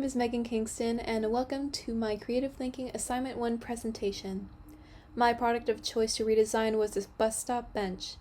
name is Megan Kingston, and welcome to my Creative Thinking Assignment 1 presentation. My product of choice to redesign was this bus stop bench.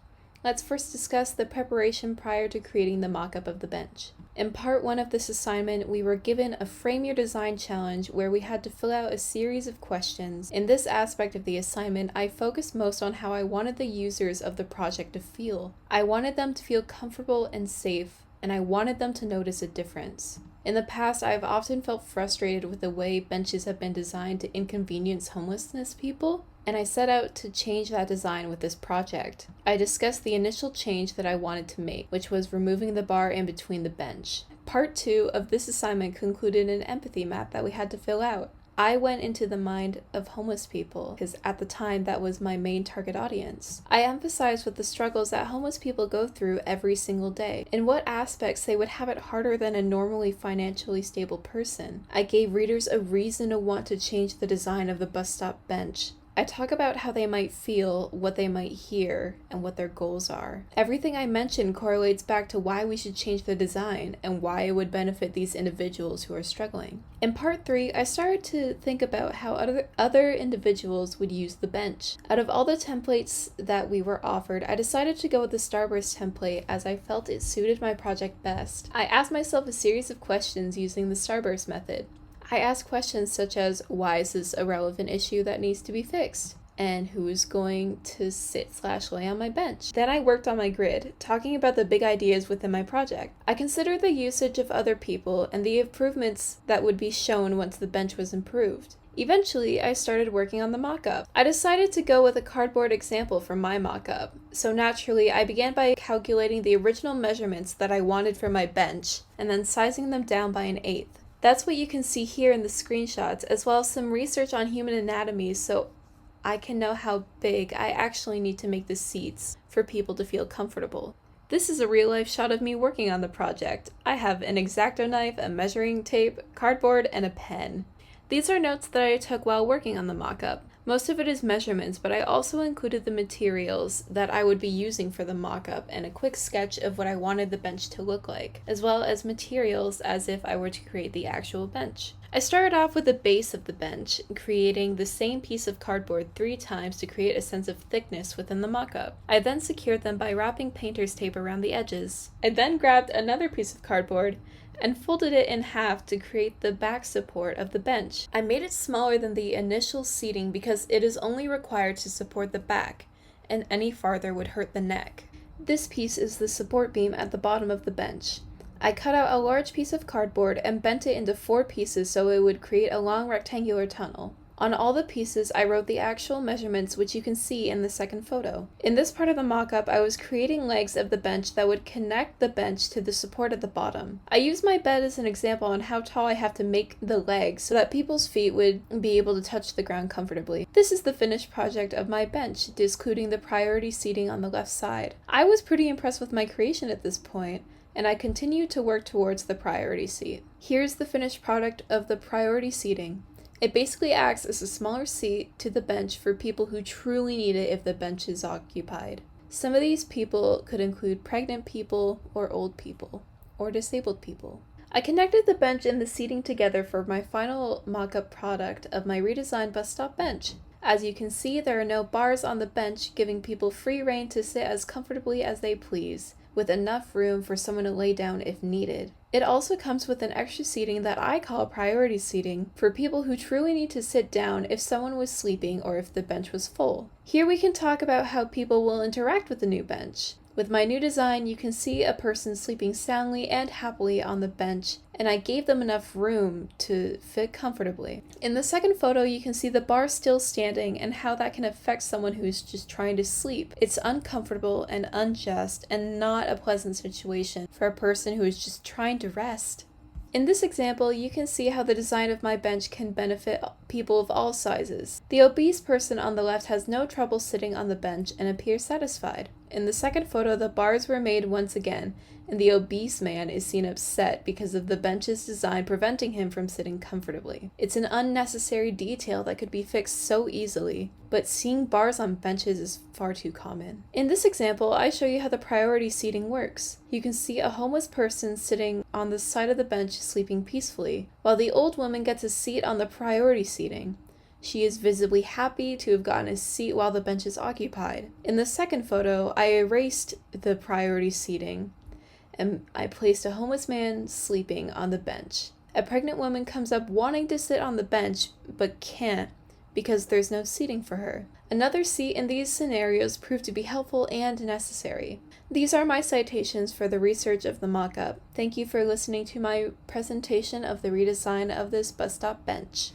Let's first discuss the preparation prior to creating the mock-up of the bench. In part 1 of this assignment, we were given a Frame Your Design challenge where we had to fill out a series of questions. In this aspect of the assignment, I focused most on how I wanted the users of the project to feel. I wanted them to feel comfortable and safe, and I wanted them to notice a difference. In the past, I have often felt frustrated with the way benches have been designed to inconvenience homelessness people, and I set out to change that design with this project. I discussed the initial change that I wanted to make, which was removing the bar in between the bench. Part 2 of this assignment concluded an empathy map that we had to fill out. I went into the mind of homeless people, because at the time that was my main target audience. I emphasized with the struggles that homeless people go through every single day, in what aspects they would have it harder than a normally financially stable person. I gave readers a reason to want to change the design of the bus stop bench. I talk about how they might feel, what they might hear, and what their goals are. Everything I mentioned correlates back to why we should change the design and why it would benefit these individuals who are struggling. In part 3, I started to think about how other individuals would use the bench. Out of all the templates that we were offered, I decided to go with the Starburst template as I felt it suited my project best. I asked myself a series of questions using the Starburst method. I asked questions such as, why is this a relevant issue that needs to be fixed? And who is going to sit/lay on my bench? Then I worked on my grid, talking about the big ideas within my project. I considered the usage of other people and the improvements that would be shown once the bench was improved. Eventually, I started working on the mock-up. I decided to go with a cardboard example for my mock-up. So naturally, I began by calculating the original measurements that I wanted for my bench, and then sizing them down by 1/8. That's what you can see here in the screenshots, as well as some research on human anatomy so I can know how big I actually need to make the seats for people to feel comfortable. This is a real-life shot of me working on the project. I have an X-Acto knife, a measuring tape, cardboard, and a pen. These are notes that I took while working on the mock-up. Most of it is measurements, but I also included the materials that I would be using for the mock-up and a quick sketch of what I wanted the bench to look like, as well as materials as if I were to create the actual bench. I started off with the base of the bench, creating the same piece of cardboard 3 times to create a sense of thickness within the mock-up. I then secured them by wrapping painter's tape around the edges. I then grabbed another piece of cardboard and folded it in half to create the back support of the bench. I made it smaller than the initial seating because it is only required to support the back, and any farther would hurt the neck. This piece is the support beam at the bottom of the bench. I cut out a large piece of cardboard and bent it into 4 pieces so it would create a long rectangular tunnel. On all the pieces, I wrote the actual measurements, which you can see in the second photo. In this part of the mock-up, I was creating legs of the bench that would connect the bench to the support at the bottom. I used my bed as an example on how tall I have to make the legs so that people's feet would be able to touch the ground comfortably. This is the finished project of my bench, including the priority seating on the left side. I was pretty impressed with my creation at this point, and I continued to work towards the priority seat. Here's the finished product of the priority seating. It basically acts as a smaller seat to the bench for people who truly need it if the bench is occupied. Some of these people could include pregnant people, or old people, or disabled people. I connected the bench and the seating together for my final mock-up product of my redesigned bus stop bench. As you can see, there are no bars on the bench, giving people free rein to sit as comfortably as they please, with enough room for someone to lay down if needed. It also comes with an extra seating that I call priority seating for people who truly need to sit down if someone was sleeping or if the bench was full. Here we can talk about how people will interact with the new bench. With my new design, you can see a person sleeping soundly and happily on the bench, and I gave them enough room to fit comfortably. In the second photo, you can see the bar still standing and how that can affect someone who's just trying to sleep. It's uncomfortable and unjust and not a pleasant situation for a person who is just trying to rest. In this example, you can see how the design of my bench can benefit people of all sizes. The obese person on the left has no trouble sitting on the bench and appears satisfied. In the second photo, the bars were made once again, and the obese man is seen upset because of the bench's design preventing him from sitting comfortably. It's an unnecessary detail that could be fixed so easily, but seeing bars on benches is far too common. In this example, I show you how the priority seating works. You can see a homeless person sitting on the side of the bench sleeping peacefully, while the old woman gets a seat on the priority seating. She is visibly happy to have gotten a seat while the bench is occupied. In the second photo, I erased the priority seating and I placed a homeless man sleeping on the bench. A pregnant woman comes up wanting to sit on the bench but can't because there's no seating for her. Another seat in these scenarios proved to be helpful and necessary. These are my citations for the research of the mock-up. Thank you for listening to my presentation of the redesign of this bus stop bench.